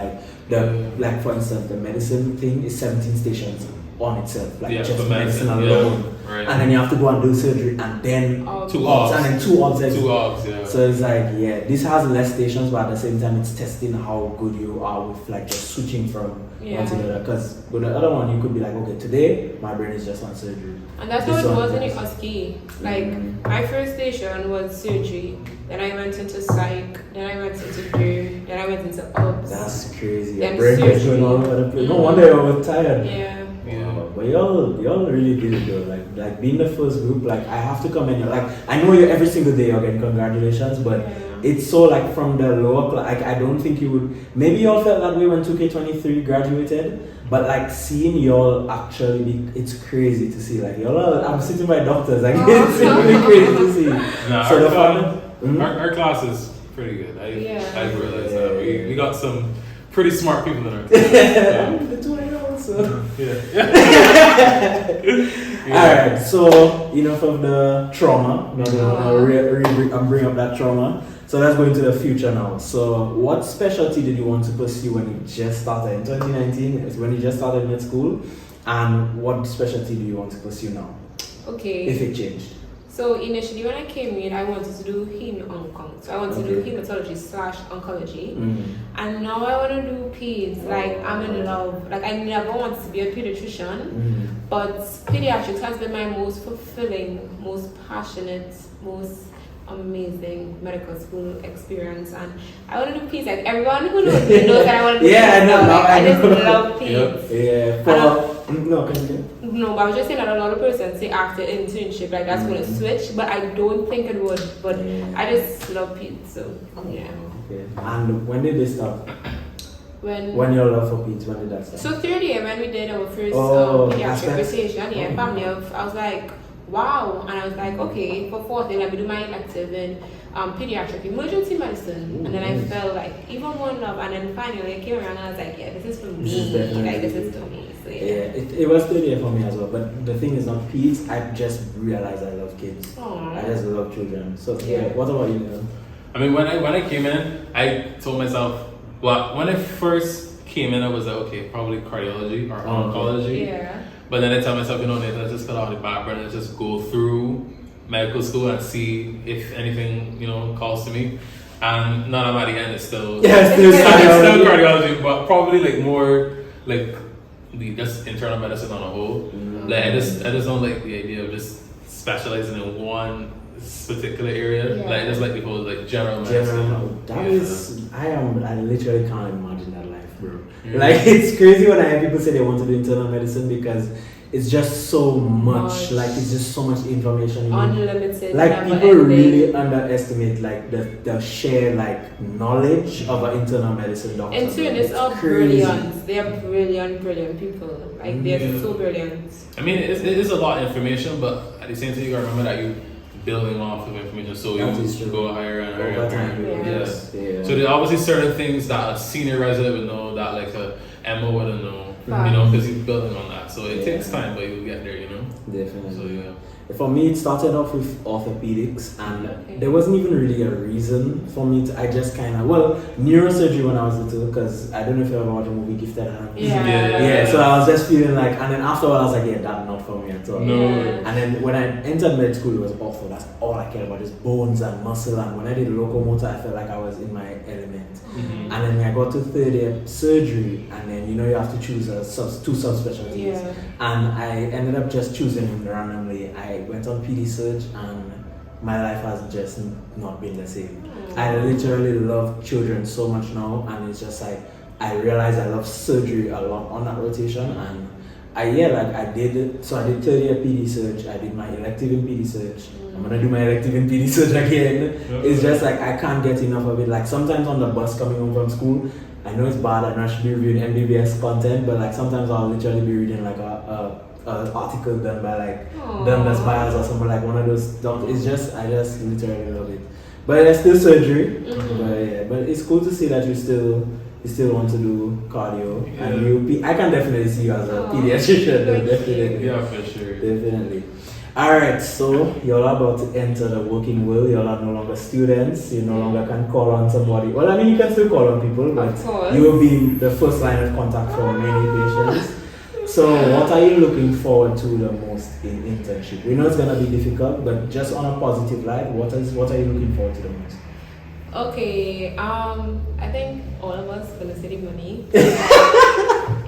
like for instance the medicine thing is 17 stations on itself, like just medicine alone. Right. And then you have to go and do surgery and then 2 obs and then 2 obs. 2 obs, yeah. So it's like, this has less stations, but at the same time it's testing how good you are with like just switching from one to the other. Because with the other one you could be like, okay, today my brain is just on surgery. And that's how it was in the OSCE. Like my first station was surgery, then I went into psych, then I went into derm, then I went into obs. That's crazy. Then your brain is going all over the place. No wonder you were tired. Yeah. But y'all really did it though. Like being the first group, like I have to commend you. Like I know you every single day you're getting congratulations, but it's so like from the lower class, like I don't think you would. Maybe y'all felt that way when 2K23 graduated, but like seeing y'all actually, it's crazy to see. Like y'all, I'm sitting by doctors, like it's really crazy to see. Nah, so our class is pretty good. I realized that we got some pretty smart people in our class. The 2 I know. So. Alright, so enough of the trauma. I'm bringing up that trauma. So let's go into the future now. So what specialty did you want to pursue when you just started in 2019? When you just started med school, and what specialty do you want to pursue now? Okay. If it changed. So initially when I came in, I wanted to do heme-onc. So I wanted to do hematology/oncology. And now I want to do peds. Like I'm in love. Like I never wanted to be a pediatrician, but pediatrics has been my most fulfilling, most passionate, most amazing medical school experience. And I want to do peds. Like everyone who knows me knows that I want to do peds. I just love peds. No, but I was just saying that a lot of persons say after internship, like that's going to switch, but I don't think it would. But I just love peds, so yeah. Okay. And when did they start? When your love for peds, when did that start? So third year when we did our first pediatric rotation, family I was like, wow, and I was like, okay, for fourth year let me do my elective in pediatric emergency medicine, and then I felt like even more in love, and then finally I came around and I was like, this is for me, this is for me. So, it was third year for me as well. But the thing is not peds. I just realized I love kids. Aww. I just love children. So Yeah. what about you, Neil? I mean, when I came in, I told myself, well, when I first came in, I was like, okay, probably cardiology or oncology. Yeah. But then I tell myself, let's just cut out the background and just go through medical school and see if anything, calls to me. And now I'm at the end, it's still Yes, it's still cardiology, but probably like more like the just internal medicine on a whole. Like I just don't like the idea of just specializing in one particular area. Yeah. Like I just like the whole like general medicine. I literally can't imagine that life, bro. Yeah. Like it's crazy when I hear people say they want to do internal medicine because it's just so much. Like it's just so much information. Unlimited. Like people really underestimate like the sheer like knowledge of an internal medicine doctor. And students are brilliant. They are brilliant people. Like they're so brilliant. I mean, it is a lot of information, but at the same time, you gotta remember that you're building off of information, so you go higher and higher. Over time, yeah. So there's obviously certain things that a senior resident would know that like a MO wouldn't know, because he's building on that. So it takes time, but you'll get there, Definitely. So yeah. For me, it started off with orthopedics, and there wasn't even really a reason for me to. I just kind of neurosurgery when I was little, because I don't know if you ever watched the movie Gifted Hands. Yeah. So I was just feeling like, and then after I was like, yeah, that's not for me at all. No. And then when I entered med school, it was ortho. That's all I cared about is bones and muscle. And when I did locomotor, I felt like I was in my element. Mm-hmm. And then when I got to third year surgery, and then you have to choose two subspecialties. Yeah. And I ended up just choosing randomly. I went on PD Surg, and my life has just not been the same. I literally love children so much now, and it's just like I realized I love surgery a lot on that rotation. And I did it. So I did third year PD Surg. I did my elective in PD Surg. I'm gonna do my elective in PD Surg again. It's just like I can't get enough of it. Like sometimes on the bus coming home from school, I know it's bad. I know I should be reviewing MBBS content, but like sometimes I'll literally be reading like a article done by like Dundas Biles or something, like one of those doctors. It's just I just literally love it. But it's still surgery. But it's cool to see that you still want to do cardio, and I can definitely see you as a pediatrician. Definitely. Yeah, for sure. Definitely. Alright, so you're about to enter the working world. You're no longer students. You no longer can call on somebody. Well, I mean, you can still call on people, but you will be the first line of contact for many patients. So what are you looking forward to the most in internship? We know it's going to be difficult, but just on a positive light, what are you looking forward to the most? Okay, I think all of us gonna say the money.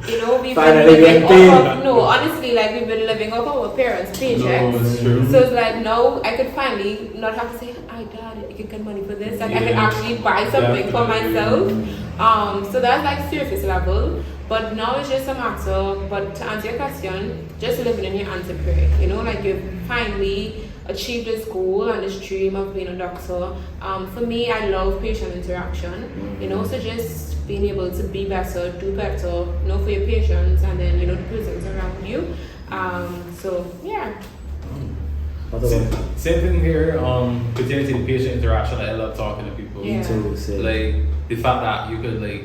We've Finally been living getting off of, honestly, like we've been living off our parents' paychecks. No, it's true. So it's like now I could finally not have to say, Dad, you can get money for this. Like I can actually buy something for myself. So that's like surface level. But now it's just a matter, but to answer your question, just living in your answer prayer. Like you've finally achieved this goal and this dream of being a doctor. For me, I love patient interaction, so just being able to be better, do better, for your patients, and then, the persons around you. So, yeah. Same thing here, pertaining to the patient interaction. I love talking to people. Yeah. Like, the fact that you could, like,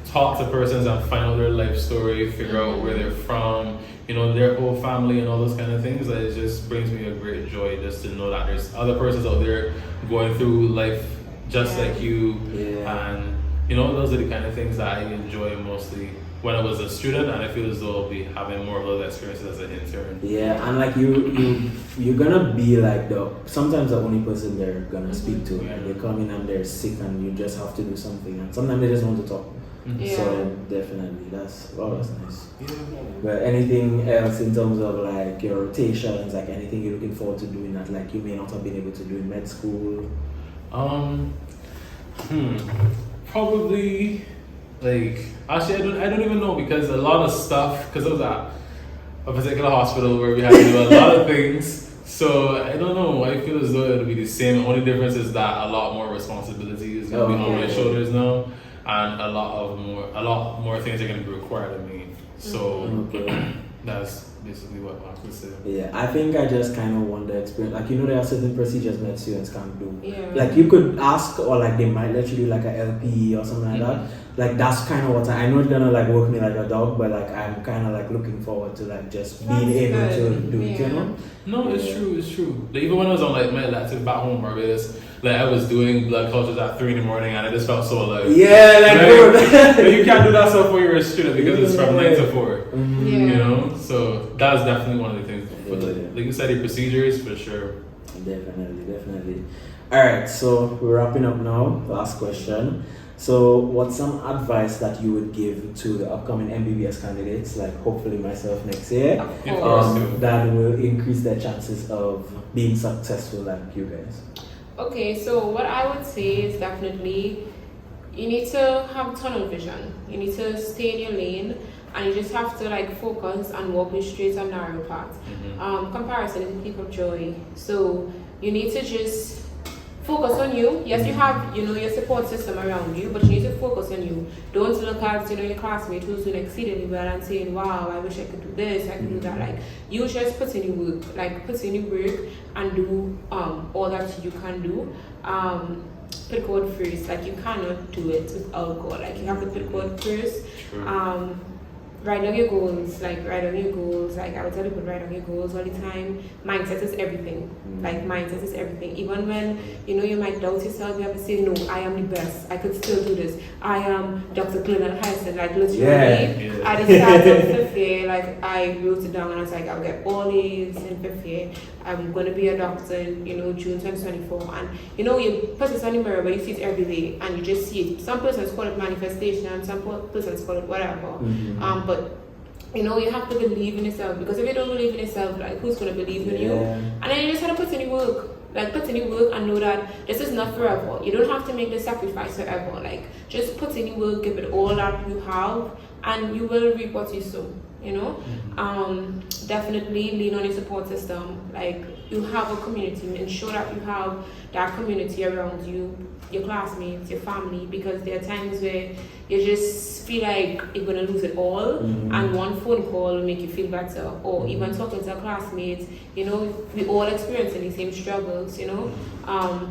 talk to persons and find out their life story, figure out where they're from, their whole family and all those kind of things. Like, it just brings me a great joy just to know that there's other persons out there going through life just like you. And those are the kind of things that I enjoy mostly when I was a student, and I feel as though I'll be having more of those experiences as an intern. Yeah, and like you're gonna be like sometimes the only person they're gonna speak to, and they come in and they're sick, and you just have to do something, and sometimes they just want to talk. So definitely, that's nice. But anything else in terms of like your rotations, like anything you're looking forward to doing that like you may not have been able to do in med school? Probably like actually I don't even know, because a lot of stuff, because I was at a particular hospital where we had to do a lot of things. So I don't know. I feel as though it'll be the same. The only difference is that a lot more responsibility is going to be on my shoulders now. And a lot more things are going to be required of me. So that's basically what I could say. Yeah, I think I just kind of want the experience. Like, there are certain procedures med students can't do. Yeah. Like, you could ask, or like they might let you do like a LP or something like that. like that's kind of what I know it's gonna like work me like a dog, but like I'm kind of like looking forward to like just being able to do it, you know. No, it's true. Like, even when I was on like my laptop back home, Barbados, like I was doing blood cultures at 3 a.m. and I just felt so like like you can't do that stuff when you're a student because it's from 9 to 4. Mm-hmm. You know, so that's definitely one of the things. But like you said, the procedures for sure. Definitely. All right, so we're wrapping up now. Last question. So, what's some advice that you would give to the upcoming MBBS candidates, like hopefully myself next year, that will increase their chances of being successful like you guys? Okay, so what I would say is definitely you need to have tunnel vision. You need to stay in your lane, and you just have to like focus and walk a straight and narrow path. Comparison is a thief of joy. So you need to just focus on you. Yes, you have, your support system around you, but you need to focus on you. Don't look at, your classmate who's doing exceedingly well and saying, wow, I wish I could do this, I could do that. Like, you just put in your work. Like, put in your work and do all that you can do. Put God first. Like, you cannot do it without God. Like, you have to put God first. Write down your goals. Like, I would tell people, write down your goals all the time. Mindset is everything. Like, mindset is everything. Even when, you might doubt yourself, you have to say, no, I am the best. I could still do this. I am Dr. Glennel Hyacenth. Like, literally, at the start of 5th year, like, I wrote it down and I was like, I'll get all A's in 5th year. I'm going to be a doctor in, June 2024. And, you put this on the mirror, but you see it every day and you just see it. Some persons call it manifestation, some persons call it whatever. But you have to believe in yourself, because if you don't believe in yourself, like, who's going to believe in you? And then you just have to put in your work. Like, put in your work and know that this is not forever. You don't have to make the sacrifice forever. Like, just put in your work, give it all that you have, and you will reap what you sow. Definitely lean on your support system. Like, you have a community, ensure that you have that community around you, your classmates, your family, because there are times where you just feel like you're going to lose it all, and one phone call will make you feel better, or even talking to a classmate. We all experiencing the same struggles,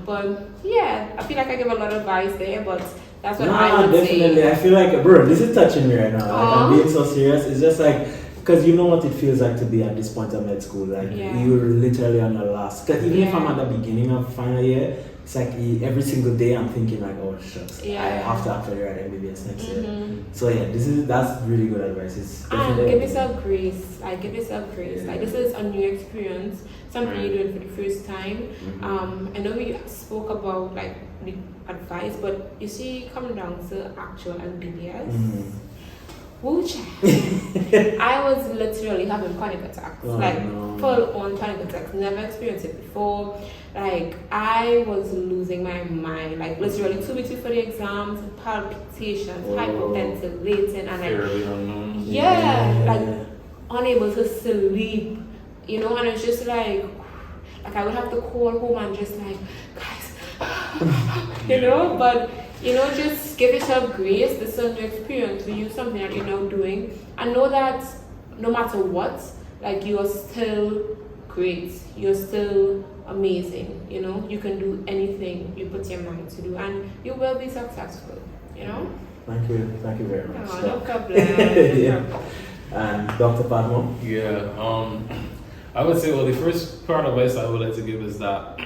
but yeah, I feel like I give a lot of advice there, but that's what I would definitely say. I feel like, bro, this is touching me right now. Like, I'm being so serious. It's just like, because you know what it feels like to be at this point of med school. Like, you're literally on the last. Because even if I'm at the beginning of final year, it's like every single day I'm thinking like, oh shucks, I have to actually write MBBS next year. So yeah, that's really good advice. It's give yourself grace. Like, give yourself grace. Like, this is a new experience, something you're doing for the first time. I know we spoke about like the advice, but you see, coming down to actual MBBS. I was literally having panic attacks, full on panic attacks. Never experienced it before. Like, I was losing my mind. Like, literally 2 weeks before the exams, palpitations, hyperventilating, and like, like unable to sleep. And it's just like I would have to call home and just like, guys, but. Just give yourself grace. This is a new experience for you, something that you're now doing. And know that no matter what, like, you are still great. You're still amazing. You can do anything you put your mind to do, and you will be successful. Thank you very much. Oh, no problem. And Dr. Padmore? Yeah. I would say, well, the first part of advice I would like to give is that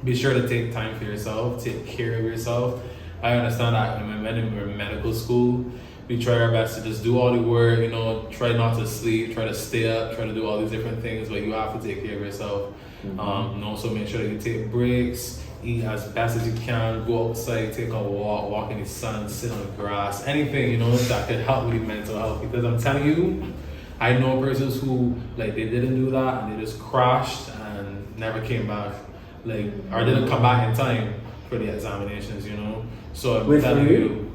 be sure to take time for yourself, take care of yourself. I understand that when we're in medical school, we try our best to just do all the work, try not to sleep, try to stay up, try to do all these different things, but you have to take care of yourself. And also make sure that you take breaks, eat as best as you can, go outside, take a walk in the sun, sit on the grass, anything, that could help with your mental health. Because I'm telling you, I know persons who, like, they didn't do that and they just crashed and never came back. Like, or didn't come back in time for the examinations, So I'm telling you,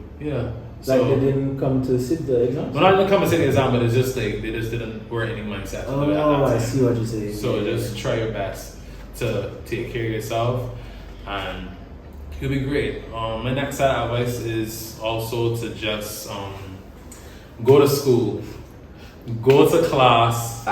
So, like, they didn't come to sit the exam? Well, not didn't come to sit the exam, but it's just like they just didn't wear any mindset. I see what you're saying. So just try your best to take care of yourself, and you'll be great. My next set of advice is also to just go to school. Go to class.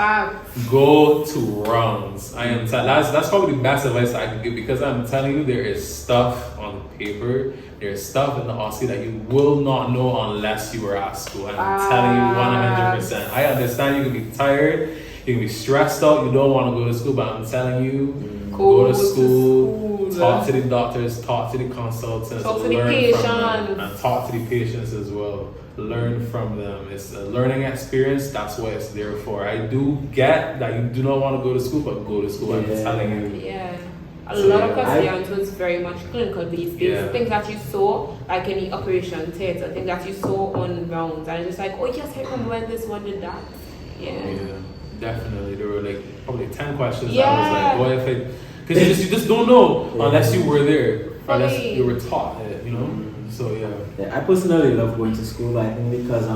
Go to rounds. I am that's probably the best advice I can give, because I'm telling you, there is stuff on the paper, there's stuff in the OSCE that you will not know unless you were at school. And I'm telling you 100%. I understand you can be tired, you can be stressed out, you don't want to go to school, but I'm telling you, go to school, talk to the doctors, talk to the consultants, talk to the learn patients, from them, and talk to the patients as well. Learn from them. It's a learning experience. That's what it's there for. I do get that you do not want to go to school, but go to school. I'm telling you. Yeah. A lot of Castellanos was very much clinical based. Things that you saw, like in the operation theatre, things that you saw on rounds. And it's just like, oh yes, I remember when this one did that. Yeah, definitely. There were like probably 10 questions. I was like, what if it? Because you just don't know unless you were there, or unless you were taught it, you know. So yeah, I personally love going to school. I think because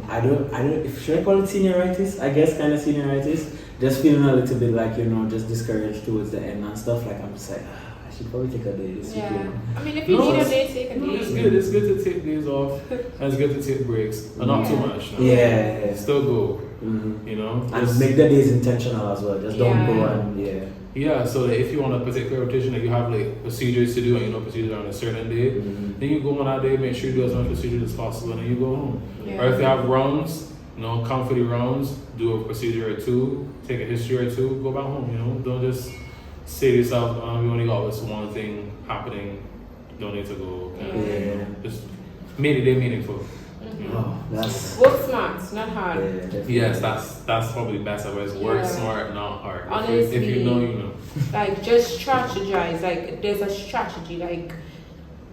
I don't if should I call it senioritis? I guess kind of senioritis. Just feeling a little bit like, you know, just discouraged towards the end and stuff. Like I'm just like, I should probably take a day this week. You know? I mean, if you need a day, take a day. It's good. It's good to take days off. And it's good to take breaks, but not too much. No? Yeah. Still go. You know, and make the days intentional as well. Just don't go and Yeah, so that if you want a particular rotation and you have like procedures to do, and you know procedures on a certain day, then you go on that day, make sure you do as much procedures as possible, and then you go home. Or if you have rounds, you know, come for the rounds, do a procedure or two, take a history or two, go back home. You know, don't just say to yourself, we only got this one thing happening, don't need to go. Just make the day meaningful. That's work smart, not hard. Yes, that's probably the best advice. Work smart, not hard. Honestly, if you know, you know. Like, just strategize. Like, there's a strategy. Like,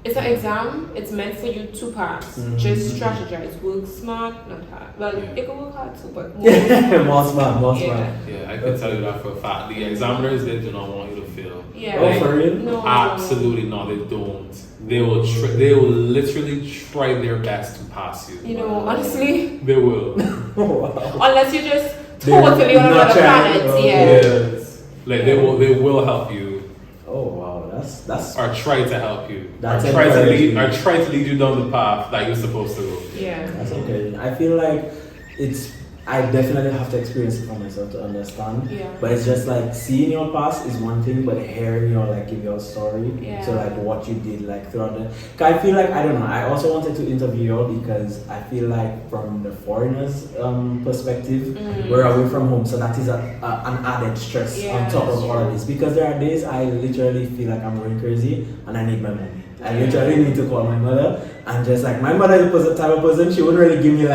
it's an exam. It's meant for you to pass. Just strategize. Work smart, not hard. Well, you can work hard too, but more smart. Yeah, I can tell you that for a fact. The examiners, they do not want you to fail. Yeah. Oh, for real? No. Absolutely not. They don't. They will literally try their best to pass you. You know, honestly, they will. Unless you just totally on another planet. Yes. Like they will help you. Oh wow, that's or try to help you. That's or try to lead you down the path that you're supposed to go. Yeah. That's okay. I feel like I definitely have to experience it for myself to understand. Yeah. But it's just like seeing your past is one thing, but hearing give your story. Yeah. So like what you did throughout the. Cause I feel like I don't know. I also wanted to interview you because I feel like from the foreigners' perspective, we're away from home, so that is an added stress on top of all of this. Because there are days I literally feel like I'm going crazy and I need my money. I literally need to call my mother, and just like my mother is the type of person, she wouldn't really give me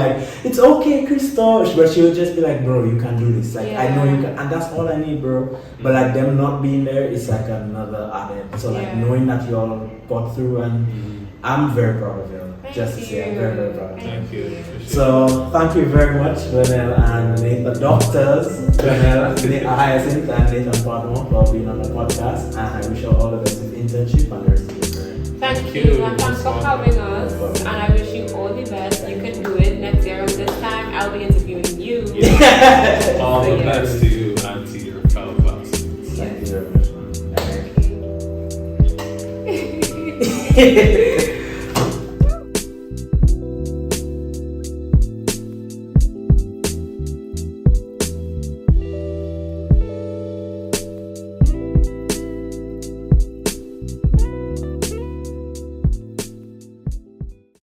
it's okay, Christo, but she would just be like, bro, you can do this. I know you can, and that's all I need, bro. But them not being there is another added. So knowing that you all got through, and I'm very proud of you. Just to say, I'm very, very proud of you. Thank you. So thank you very much, Glennel and Nathan, doctors, Glennel Hyacenth and Nathan Padmore, for being on the podcast, and I wish you all the best with internship and the rest of your career. Thank you, and thanks for having us. And I wish you all the best. You can do it next year. This time I'll be interviewing you. All the best to you and to your fellow classmates. Thank you very much, man. Thank you.